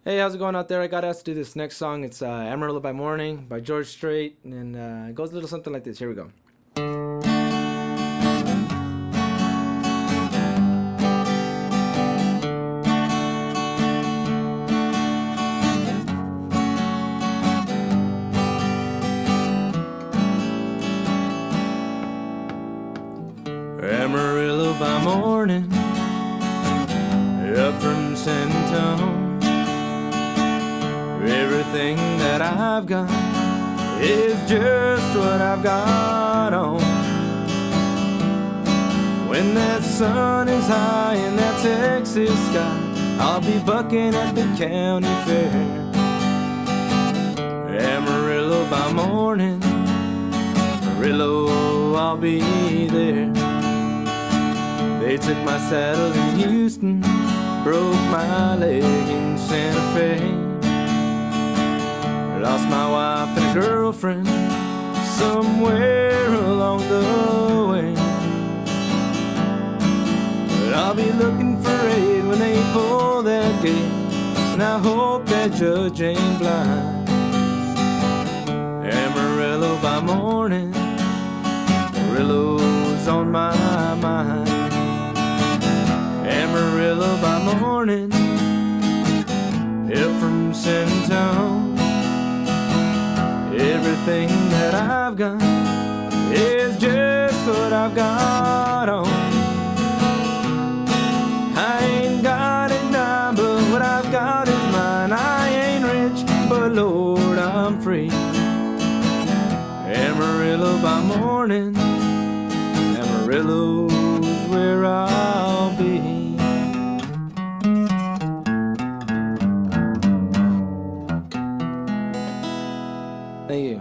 Hey, how's it going out there? I got asked to do this next song. It's Amarillo by Morning by George Strait, and it goes a little something like this. Here we go. Amarillo by morning, up from San Antonio. Everything that I've got is just what I've got on. When that sun is high in that Texas sky, I'll be bucking at the county fair. Amarillo by morning, Amarillo, I'll be there. They took my saddle in Houston, broke my leg in Santa Fe. Lost my wife and a girlfriend somewhere along the way. But I'll be looking for aid when they pull that gate, and I hope that judge ain't blind. Amarillo by morning, Amarillo's on my mind. Amarillo by morning, up from San Antonio. Everything that I've got is just what I've got on. I ain't got it now, but what I've got is mine. I ain't rich, but Lord, I'm free. Amarillo by morning, Amarillo's where I'll be. Thank you.